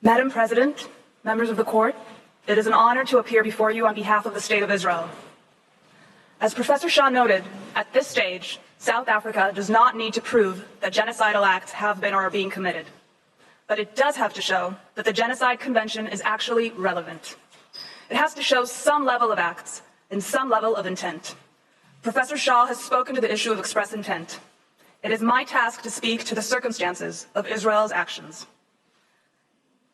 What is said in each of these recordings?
Madam President, members of the court, it is an honor to appear before you on behalf of the State of Israel. As Professor Shah noted, at this stage, South Africa does not need to prove that genocidal acts have been or are being committed. But it does have to show that the Genocide Convention is actually relevant. It has to show some level of acts and some level of intent. Professor Shah has spoken to the issue of express intent. It is my task to speak to the circumstances of Israel's actions.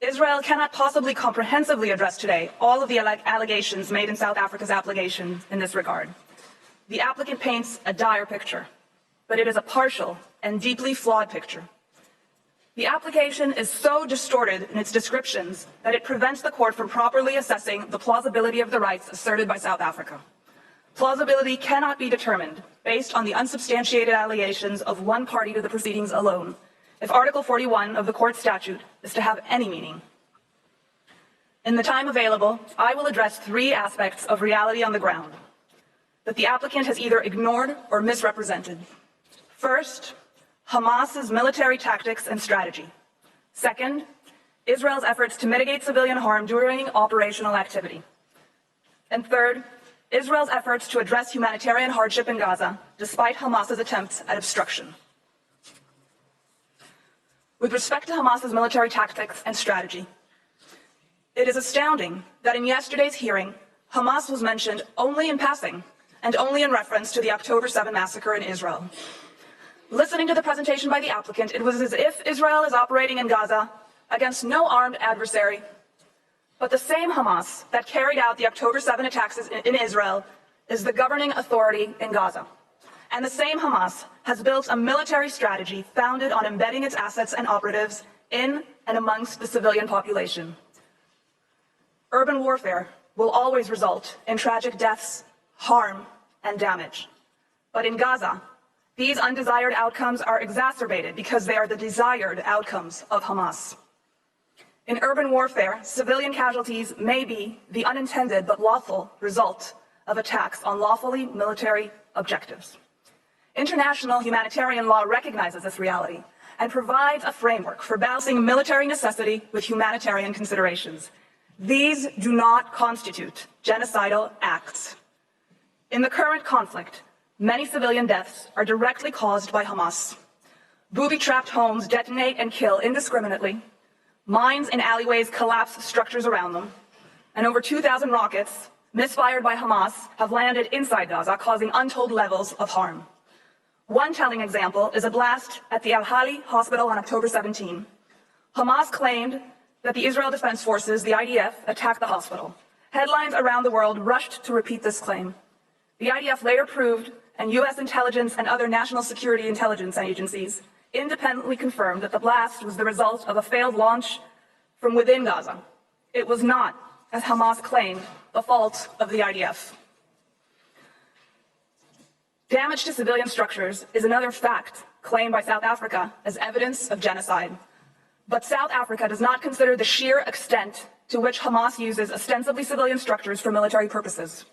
Israel cannot possibly comprehensively address today all of the allegations made in South Africa's application in this regard. The applicant paints a dire picture, but it is a partial and deeply flawed picture. The application is so distorted in its descriptions that it prevents the court from properly assessing the plausibility of the rights asserted by South Africa. Plausibility cannot be determined based on the unsubstantiated allegations of one party to the proceedings alone, if Article 41 of the court statute is to have any meaning. In the time available, I will address three aspects of reality on the ground that the applicant has either ignored or misrepresented. First, Hamas's military tactics and strategy. Second, Israel's efforts to mitigate civilian harm during operational activity. And third, Israel's efforts to address humanitarian hardship in Gaza, despite Hamas's attempts at obstruction. With respect to Hamas's military tactics and strategy, it is astounding that in yesterday's hearing, Hamas was mentioned only in passing and only in reference to the October 7 massacre in Israel. Listening to the presentation by the applicant, it was as if Israel is operating in Gaza against no armed adversary, but the same Hamas that carried out the October 7 attacks in Israel is the governing authority in Gaza. And the same Hamas has built a military strategy founded on embedding its assets and operatives in and amongst the civilian population. Urban warfare will always result in tragic deaths, harm, and damage. But in Gaza, these undesired outcomes are exacerbated because they are the desired outcomes of Hamas. In urban warfare, civilian casualties may be the unintended but lawful result of attacks on lawfully military objectives. International humanitarian law recognizes this reality and provides a framework for balancing military necessity with humanitarian considerations. These do not constitute genocidal acts. In the current conflict, many civilian deaths are directly caused by Hamas. Booby-trapped homes detonate and kill indiscriminately. Mines in alleyways collapse structures around them. And over 2,000 rockets, misfired by Hamas, have landed inside Gaza, causing untold levels of harm. One telling example is a blast at the Al-Hali hospital on October 17. Hamas claimed that the Israel Defense Forces, the IDF, attacked the hospital. Headlines around the world rushed to repeat this claim. The IDF later proved, and U.S. intelligence and other national security intelligence agencies independently confirmed that the blast was the result of a failed launch from within Gaza. It was not, as Hamas claimed, the fault of the IDF. Damage to civilian structures is another fact claimed by South Africa as evidence of genocide. But South Africa does not consider the sheer extent to which Hamas uses ostensibly civilian structures for military purposes.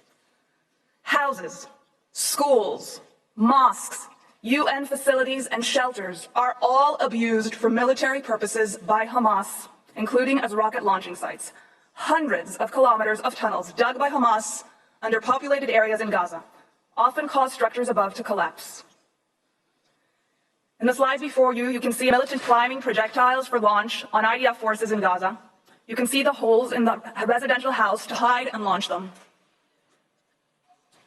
Houses, schools, mosques, UN facilities, and shelters are all abused for military purposes by Hamas, including as rocket launching sites. Hundreds of kilometers of tunnels dug by Hamas under populated areas in Gaza often cause structures above to collapse. In the slides before you, you can see militant climbing projectiles for launch on IDF forces in Gaza. You can see the holes in the residential house to hide and launch them.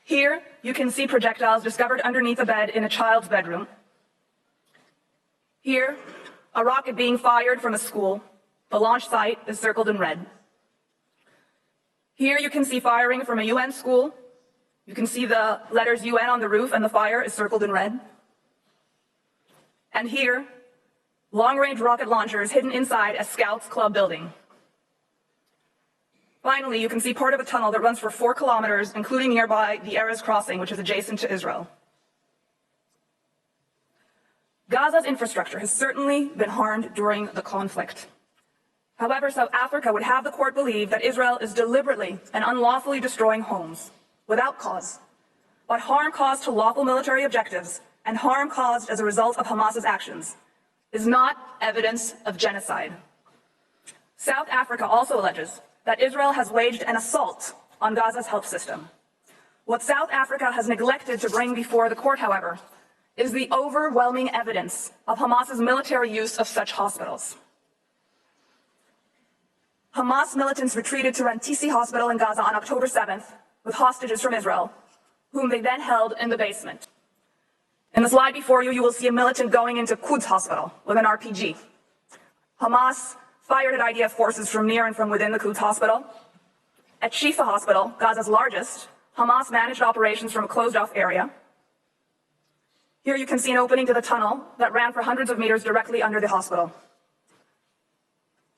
Here, you can see projectiles discovered underneath a bed in a child's bedroom. Here, a rocket being fired from a school. The launch site is circled in red. Here, you can see firing from a UN school. You can see the letters UN on the roof, and the fire is circled in red. And here, long-range rocket launchers hidden inside a Scouts Club building. Finally, you can see part of a tunnel that runs for 4 kilometers, including nearby the Erez crossing, which is adjacent to Israel. Gaza's infrastructure has certainly been harmed during the conflict. However, South Africa would have the court believe that Israel is deliberately and unlawfully destroying homes without cause. But harm caused to lawful military objectives and harm caused as a result of Hamas's actions is not evidence of genocide. South Africa also alleges that Israel has waged an assault on Gaza's health system. What South Africa has neglected to bring before the court, however, is the overwhelming evidence of Hamas's military use of such hospitals. Hamas militants retreated to Rantisi Hospital in Gaza on October 7th with hostages from Israel, whom they then held in the basement. In the slide before you, you will see a militant going into Quds Hospital with an RPG. Hamas fired at IDF forces from near and from within the Quds Hospital. At Shifa Hospital, Gaza's largest, Hamas managed operations from a closed-off area. Here you can see an opening to the tunnel that ran for hundreds of meters directly under the hospital.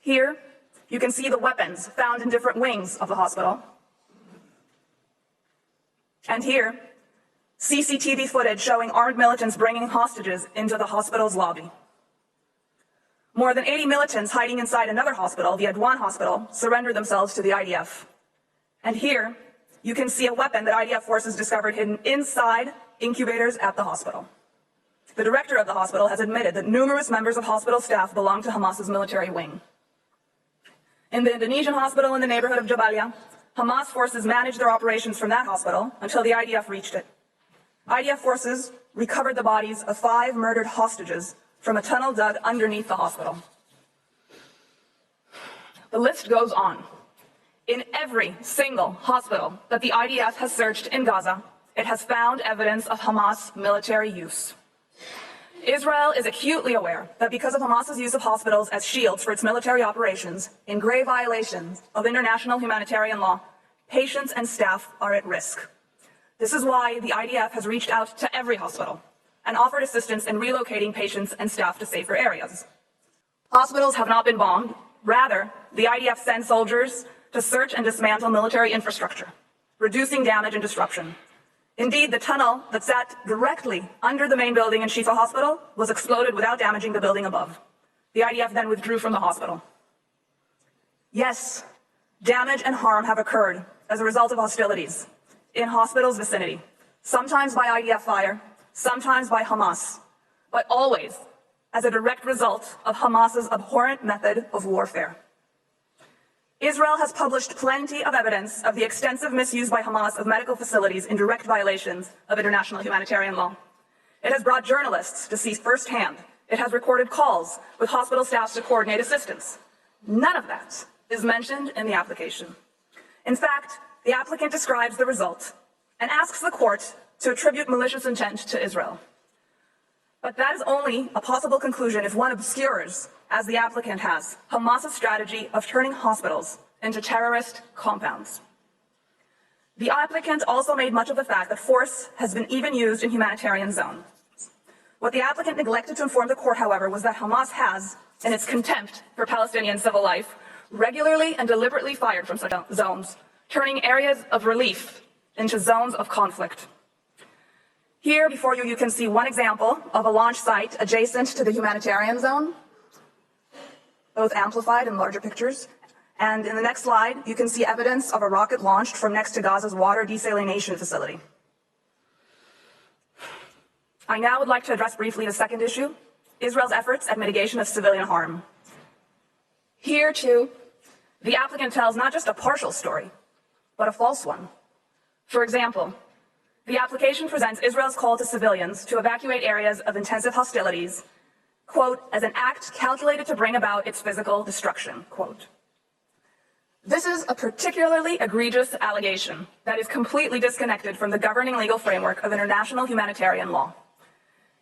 Here, you can see the weapons found in different wings of the hospital. And here, CCTV footage showing armed militants bringing hostages into the hospital's lobby. More than 80 militants hiding inside another hospital, the Adwan Hospital, surrendered themselves to the IDF. And here, you can see a weapon that IDF forces discovered hidden inside incubators at the hospital. The director of the hospital has admitted that numerous members of hospital staff belong to Hamas's military wing. In the Indonesian hospital in the neighborhood of Jabalia, Hamas forces managed their operations from that hospital until the IDF reached it. IDF forces recovered the bodies of 5 murdered hostages from a tunnel dug underneath the hospital. The list goes on. In every single hospital that the IDF has searched in Gaza, it has found evidence of Hamas military use. Israel is acutely aware that because of Hamas's use of hospitals as shields for its military operations, in grave violations of international humanitarian law, patients and staff are at risk. This is why the IDF has reached out to every hospital and offered assistance in relocating patients and staff to safer areas. Hospitals have not been bombed. Rather, the IDF sends soldiers to search and dismantle military infrastructure, reducing damage and disruption. Indeed, the tunnel that sat directly under the main building in Shifa Hospital was exploded without damaging the building above. The IDF then withdrew from the hospital. Yes, damage and harm have occurred as a result of hostilities in hospitals' vicinity, sometimes by IDF fire, sometimes by Hamas, but always as a direct result of Hamas's abhorrent method of warfare. Israel has published plenty of evidence of the extensive misuse by Hamas of medical facilities in direct violations of international humanitarian law. It has brought journalists to see firsthand. It has recorded calls with hospital staffs to coordinate assistance. None of that is mentioned in the application. In fact, the applicant describes the result and asks the court to attribute malicious intent to Israel. But that is only a possible conclusion if one obscures, as the applicant has, Hamas's strategy of turning hospitals into terrorist compounds. The applicant also made much of the fact that force has been even used in humanitarian zones. What the applicant neglected to inform the court, however, was that Hamas has, in its contempt for Palestinian civil life, regularly and deliberately fired from such zones, turning areas of relief into zones of conflict. Here before you, you can see one example of a launch site adjacent to the humanitarian zone, both amplified in larger pictures. And in the next slide, you can see evidence of a rocket launched from next to Gaza's water desalination facility. I now would like to address briefly the second issue, Israel's efforts at mitigation of civilian harm. Here, too, the applicant tells not just a partial story, but a false one. For example, the application presents Israel's call to civilians to evacuate areas of intensive hostilities, quote, as an act calculated to bring about its physical destruction, quote. This is a particularly egregious allegation that is completely disconnected from the governing legal framework of international humanitarian law.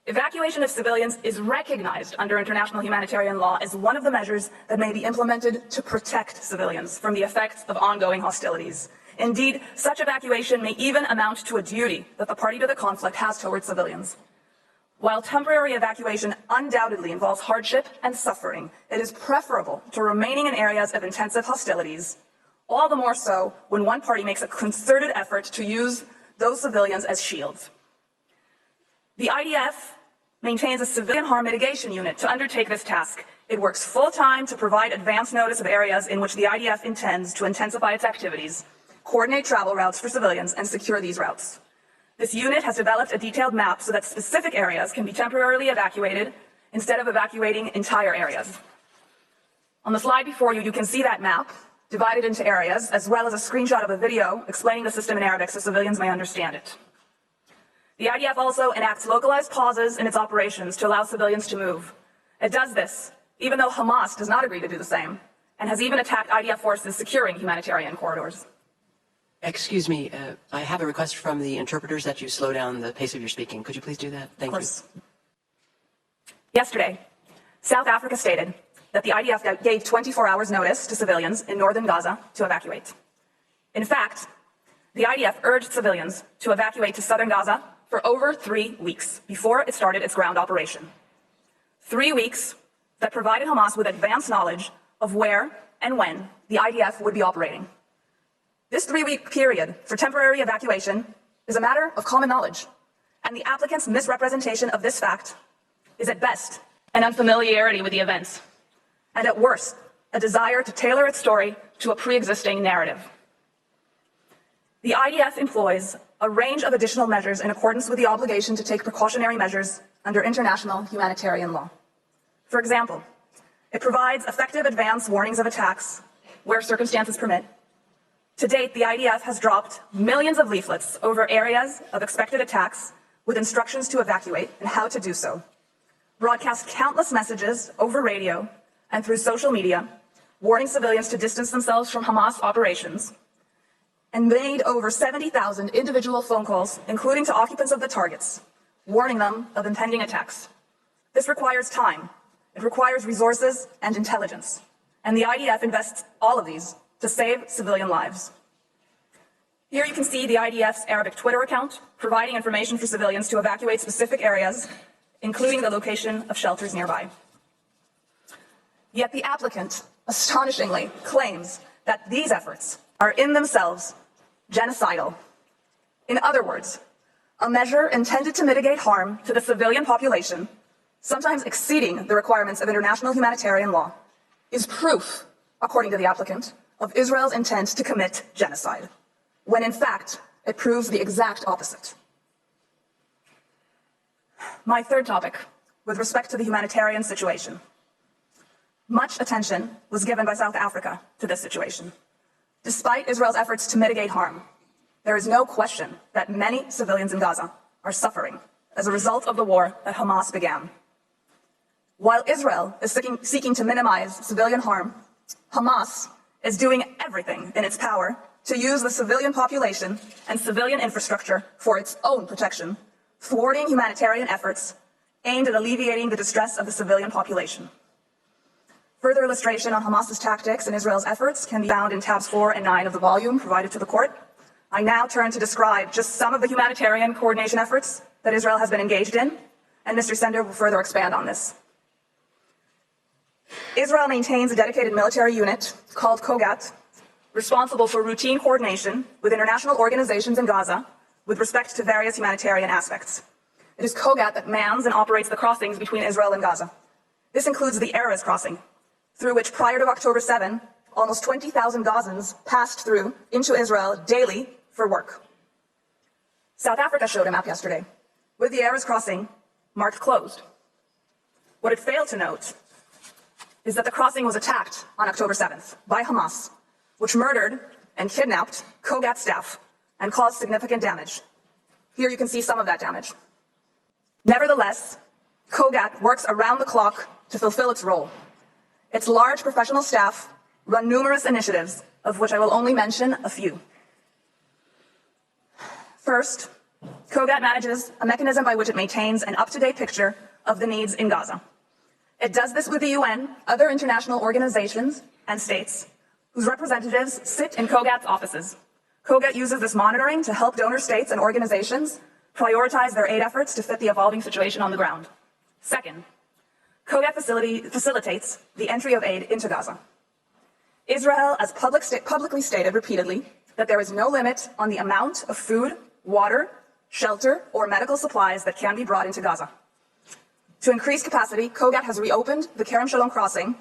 Evacuation of civilians is recognized under international humanitarian law as one of the measures that may be implemented to protect civilians from the effects of ongoing hostilities. Indeed, such evacuation may even amount to a duty that the party to the conflict has towards civilians. While temporary evacuation undoubtedly involves hardship and suffering, it is preferable to remaining in areas of intensive hostilities, all the more so when one party makes a concerted effort to use those civilians as shields. The IDF maintains a civilian harm mitigation unit to undertake this task. It works full-time to provide advance notice of areas in which the IDF intends to intensify its activities, coordinate travel routes for civilians, and secure these routes. This unit has developed a detailed map so that specific areas can be temporarily evacuated instead of evacuating entire areas. On the slide before you, you can see that map divided into areas, as well as a screenshot of a video explaining the system in Arabic so civilians may understand it. The IDF also enacts localized pauses in its operations to allow civilians to move. It does this even though Hamas does not agree to do the same, and has even attacked IDF forces securing humanitarian corridors. Excuse me, I have a request from the interpreters that you slow down the pace of your speaking. Could you please do that? Thank you. Yesterday, South Africa stated that the IDF gave 24 hours notice to civilians in northern Gaza to evacuate. In fact, the IDF urged civilians to evacuate to southern Gaza for over 3 weeks before it started its ground operation. 3 weeks that provided Hamas with advanced knowledge of where and when the IDF would be operating. This 3-week period for temporary evacuation is a matter of common knowledge, and the applicant's misrepresentation of this fact is at best an unfamiliarity with the events, and at worst, a desire to tailor its story to a pre-existing narrative. The IDF employs a range of additional measures in accordance with the obligation to take precautionary measures under international humanitarian law. For example, it provides effective advance warnings of attacks where circumstances permit. To date, the IDF has dropped millions of leaflets over areas of expected attacks with instructions to evacuate and how to do so, broadcast countless messages over radio and through social media, warning civilians to distance themselves from Hamas operations, and made over 70,000 individual phone calls, including to occupants of the targets, warning them of impending attacks. This requires time. It requires resources and intelligence, and the IDF invests all of these to save civilian lives. Here you can see the IDF's Arabic Twitter account, providing information for civilians to evacuate specific areas, including the location of shelters nearby. Yet the applicant, astonishingly, claims that these efforts are in themselves genocidal. In other words, a measure intended to mitigate harm to the civilian population, sometimes exceeding the requirements of international humanitarian law, is proof, according to the applicant, of Israel's intent to commit genocide, when in fact it proves the exact opposite. My third topic, with respect to the humanitarian situation. Much attention was given by South Africa to this situation. Despite Israel's efforts to mitigate harm, there is no question that many civilians in Gaza are suffering as a result of the war that Hamas began. While Israel is seeking to minimize civilian harm, Hamas is doing everything in its power to use the civilian population and civilian infrastructure for its own protection, thwarting humanitarian efforts aimed at alleviating the distress of the civilian population. Further illustration on Hamas's tactics and Israel's efforts can be found in tabs 4 and 9 of the volume provided to the court. I now turn to describe just some of the humanitarian coordination efforts that Israel has been engaged in, and Mr. Sender will further expand on this. Israel maintains a dedicated military unit called Kogat, responsible for routine coordination with international organizations in Gaza with respect to various humanitarian aspects. It is Kogat that mans and operates the crossings between Israel and Gaza. This includes the Erez crossing, through which prior to October 7, almost 20,000 Gazans passed through into Israel daily for work. South Africa showed a map yesterday, with the Erez crossing marked closed. What it failed to note is that the crossing was attacked on October 7th by Hamas, which murdered and kidnapped Kogat staff and caused significant damage. Here you can see some of that damage. Nevertheless, Kogat works around the clock to fulfill its role. Its large professional staff run numerous initiatives, of which I will only mention a few. First, Kogat manages a mechanism by which it maintains an up-to-date picture of the needs in Gaza. It does this with the UN, other international organizations, and states, whose representatives sit in Kogat's offices. Kogat uses this monitoring to help donor states and organizations prioritize their aid efforts to fit the evolving situation on the ground. Second, Kogat facilitates the entry of aid into Gaza. Israel has publicly stated repeatedly that there is no limit on the amount of food, water, shelter, or medical supplies that can be brought into Gaza. To increase capacity, Kogat has reopened the Kerem Shalom crossing,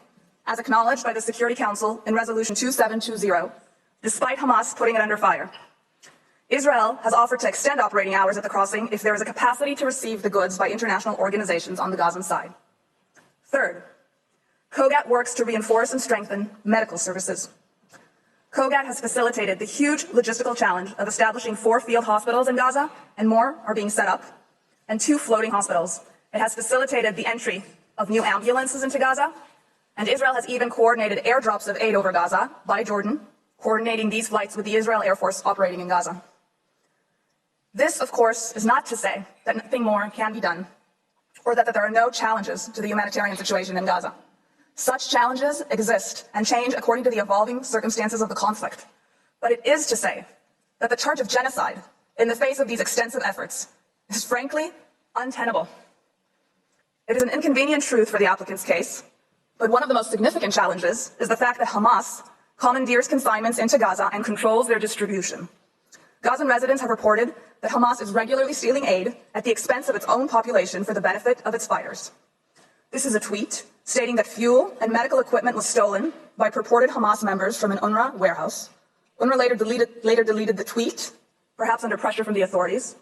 as acknowledged by the Security Council in Resolution 2720, despite Hamas putting it under fire. Israel has offered to extend operating hours at the crossing if there is a capacity to receive the goods by international organizations on the Gazan side. Third, COGAT works to reinforce and strengthen medical services. COGAT has facilitated the huge logistical challenge of establishing 4 field hospitals in Gaza, and more are being set up, and 2 floating hospitals. It has facilitated the entry of new ambulances into Gaza, and Israel has even coordinated airdrops of aid over Gaza by Jordan, coordinating these flights with the Israel Air Force operating in Gaza. This, of course, is not to say that nothing more can be done, or that there are no challenges to the humanitarian situation in Gaza. Such challenges exist and change according to the evolving circumstances of the conflict. But it is to say that the charge of genocide in the face of these extensive efforts is frankly untenable. It is an inconvenient truth for the applicant's case, but one of the most significant challenges is the fact that Hamas commandeers consignments into Gaza and controls their distribution. Gazan residents have reported that Hamas is regularly stealing aid at the expense of its own population for the benefit of its fighters. This is a tweet stating that fuel and medical equipment was stolen by purported Hamas members from an UNRWA warehouse. UNRWA later deleted the tweet, perhaps under pressure from the authorities.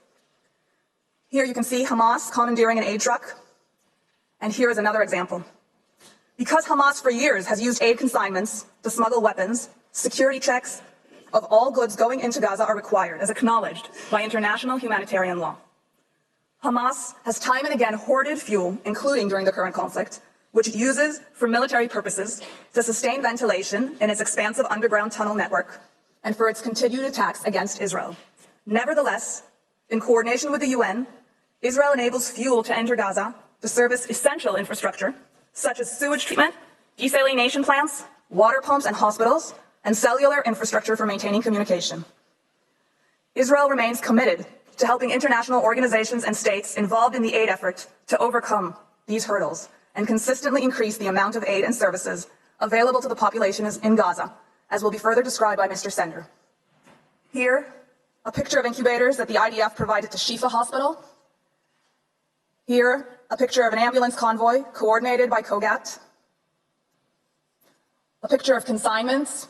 Here you can see Hamas commandeering an aid truck. And here is another example. Because Hamas for years has used aid consignments to smuggle weapons, security checks of all goods going into Gaza are required, as acknowledged by international humanitarian law. Hamas has time and again hoarded fuel, including during the current conflict, which it uses for military purposes to sustain ventilation in its expansive underground tunnel network and for its continued attacks against Israel. Nevertheless, in coordination with the UN, Israel enables fuel to enter Gaza to service essential infrastructure, such as sewage treatment, desalination plants, water pumps and hospitals, and cellular infrastructure for maintaining communication. Israel remains committed to helping international organizations and states involved in the aid effort to overcome these hurdles and consistently increase the amount of aid and services available to the population in Gaza, as will be further described by Mr. Sender. Here, a picture of incubators that the IDF provided to Shifa Hospital. Here, a picture of an ambulance convoy coordinated by COGAT. A picture of consignments.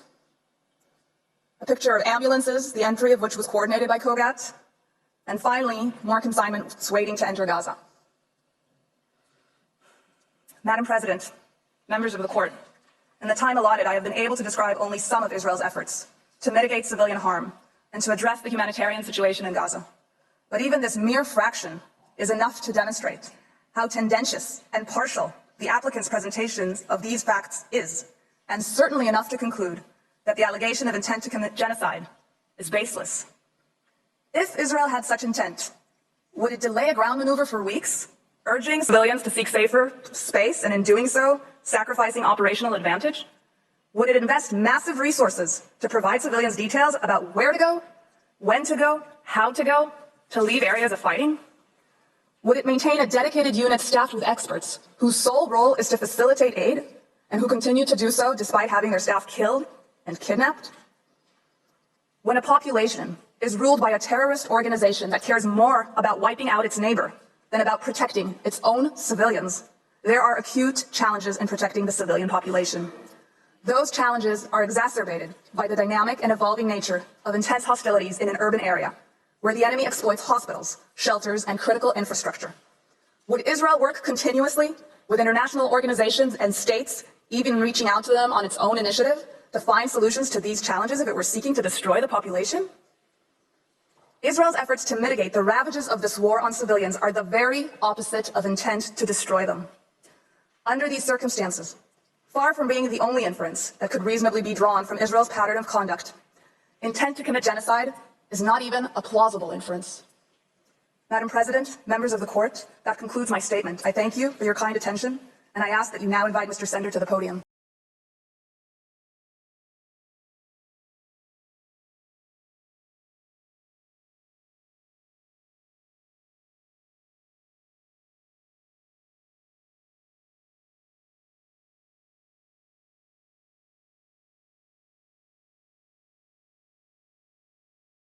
A picture of ambulances, the entry of which was coordinated by COGAT. And finally, more consignments waiting to enter Gaza. Madam President, members of the court, in the time allotted, I have been able to describe only some of Israel's efforts to mitigate civilian harm and to address the humanitarian situation in Gaza. But even this mere fraction is enough to demonstrate how tendentious and partial the applicant's presentations of these facts is, and certainly enough to conclude that the allegation of intent to commit genocide is baseless. If Israel had such intent, would it delay a ground maneuver for weeks, urging civilians to seek safer space, and in doing so, sacrificing operational advantage? Would it invest massive resources to provide civilians details about where to go, when to go, how to leave areas of fighting? Would it maintain a dedicated unit staffed with experts whose sole role is to facilitate aid and who continue to do so despite having their staff killed and kidnapped? When a population is ruled by a terrorist organization that cares more about wiping out its neighbor than about protecting its own civilians, there are acute challenges in protecting the civilian population. Those challenges are exacerbated by the dynamic and evolving nature of intense hostilities in an urban area, where the enemy exploits hospitals, shelters, and critical infrastructure. Would Israel work continuously with international organizations and states, even reaching out to them on its own initiative, to find solutions to these challenges if it were seeking to destroy the population? Israel's efforts to mitigate the ravages of this war on civilians are the very opposite of intent to destroy them. Under these circumstances, far from being the only inference that could reasonably be drawn from Israel's pattern of conduct, intent to commit genocide is not even a plausible inference. Madam President, members of the court, that concludes my statement. I thank you for your kind attention, and I ask that you now invite Mr. Sender to the podium.